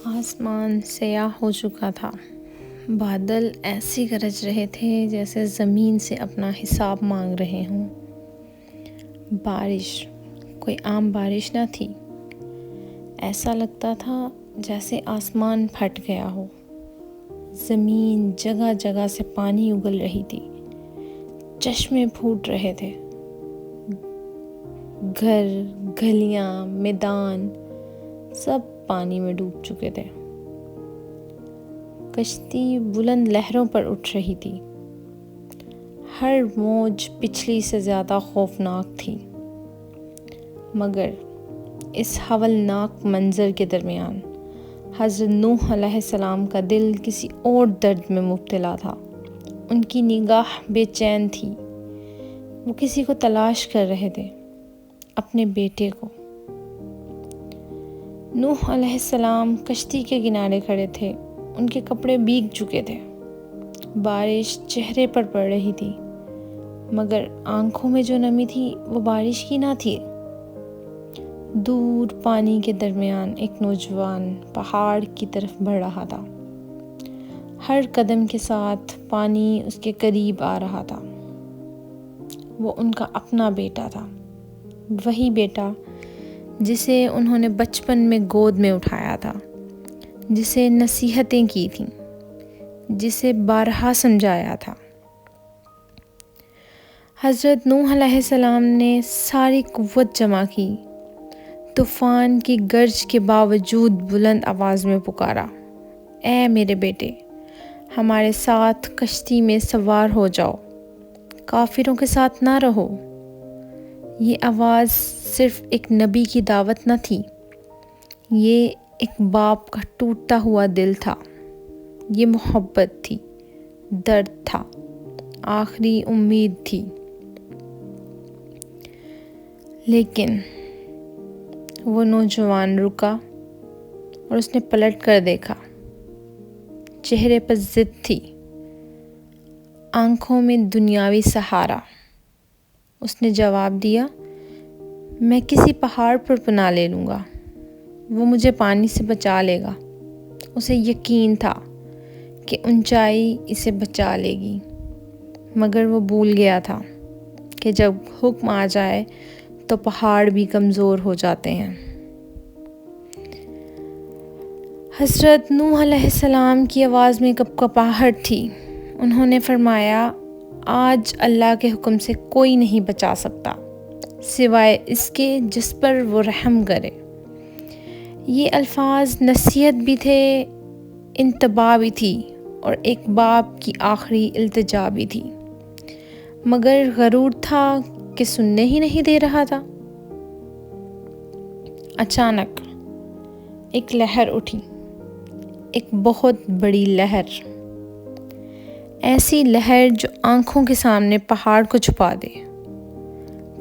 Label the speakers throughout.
Speaker 1: آسمان سیاہ ہو چکا تھا۔ بادل ایسے گرج رہے تھے جیسے زمین سے اپنا حساب مانگ رہے ہوں۔ بارش کوئی عام بارش نہ تھی، ایسا لگتا تھا جیسے آسمان پھٹ گیا ہو۔ زمین جگہ جگہ سے پانی اگل رہی تھی، چشمے پھوٹ رہے تھے، گھر، گلیاں، میدان سب پانی میں ڈوب چکے تھے۔ کشتی بلند لہروں پر اٹھ رہی تھی، ہر موج پچھلی سے زیادہ خوفناک تھی، مگر اس ہولناک منظر کے درمیان حضرت نوح علیہ السلام کا دل کسی اور درد میں مبتلا تھا۔ ان کی نگاہ بے چین تھی، وہ کسی کو تلاش کر رہے تھے، اپنے بیٹے کو۔ نوح علیہ السلام کشتی کے کنارے کھڑے تھے، ان کے کپڑے بھیگ چکے تھے، بارش چہرے پر پڑ رہی تھی، مگر آنکھوں میں جو نمی تھی وہ بارش کی نہ تھی۔ دور پانی کے درمیان ایک نوجوان پہاڑ کی طرف بڑھ رہا تھا، ہر قدم کے ساتھ پانی اس کے قریب آ رہا تھا۔ وہ ان کا اپنا بیٹا تھا، وہی بیٹا جسے انہوں نے بچپن میں گود میں اٹھایا تھا، جسے نصیحتیں کی تھیں، جسے بارہا سمجھایا تھا۔ حضرت نوح علیہ السلام نے ساری قوت جمع کی، طوفان کی گرج کے باوجود بلند آواز میں پکارا، اے میرے بیٹے، ہمارے ساتھ کشتی میں سوار ہو جاؤ، کافروں کے ساتھ نہ رہو۔ یہ آواز صرف ایک نبی کی دعوت نہ تھی، یہ ایک باپ کا ٹوٹا ہوا دل تھا، یہ محبت تھی، درد تھا، آخری امید تھی۔ لیکن وہ نوجوان رکا اور اس نے پلٹ کر دیکھا، چہرے پر ضد تھی، آنکھوں میں دنیاوی سہارا۔ اس نے جواب دیا، میں کسی پہاڑ پر پناہ لے لوں گا، وہ مجھے پانی سے بچا لے گا۔ اسے یقین تھا کہ اونچائی اسے بچا لے گی، مگر وہ بھول گیا تھا کہ جب حکم آ جائے تو پہاڑ بھی کمزور ہو جاتے ہیں۔ حضرت نوح علیہ السلام کی آواز میں کپکپاہٹ تھی۔ انہوں نے فرمایا، آج اللہ کے حکم سے کوئی نہیں بچا سکتا سوائے اس کے جس پر وہ رحم کرے۔ یہ الفاظ نصیحت بھی تھے، انتباہ بھی تھی، اور ایک باپ کی آخری التجا بھی تھی، مگر غرور تھا کہ سننے ہی نہیں دے رہا تھا۔ اچانک ایک لہر اٹھی، ایک بہت بڑی لہر، ایسی لہر جو آنکھوں کے سامنے پہاڑ کو چھپا دے۔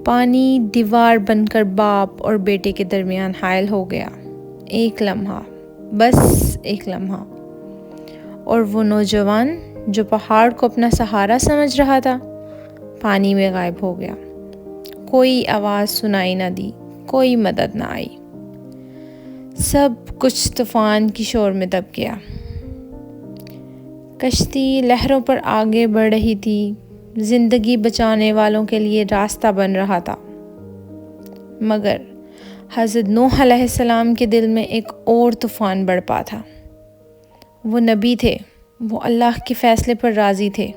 Speaker 1: پانی دیوار بن کر باپ اور بیٹے کے درمیان حائل ہو گیا۔ ایک لمحہ، بس ایک لمحہ، اور وہ نوجوان جو پہاڑ کو اپنا سہارا سمجھ رہا تھا، پانی میں غائب ہو گیا۔ کوئی آواز سنائی نہ دی، کوئی مدد نہ آئی، سب کچھ طوفان کی شور میں دب گیا۔ کشتی لہروں پر آگے بڑھ رہی تھی، زندگی بچانے والوں کے لیے راستہ بن رہا تھا، مگر حضرت نوح علیہ السلام کے دل میں ایک اور طوفان برپا تھا۔ وہ نبی تھے، وہ اللہ کے فیصلے پر راضی تھے،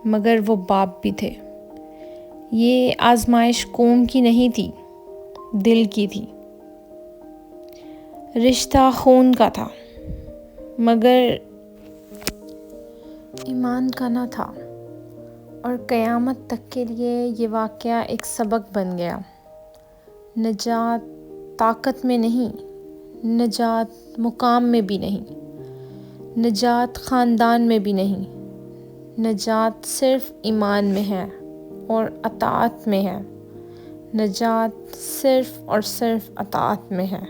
Speaker 1: مگر وہ باپ بھی تھے۔ یہ آزمائش قوم کی نہیں تھی، دل کی تھی۔ رشتہ خون کا تھا، مگر ایمان کا نہ تھا، اور قیامت تک کے لیے یہ واقعہ ایک سبق بن گیا۔ نجات طاقت میں نہیں، نجات مقام میں بھی نہیں، نجات خاندان میں بھی نہیں، نجات صرف ایمان میں ہے اور اطاعت میں ہے، نجات صرف اور صرف اطاعت میں ہے۔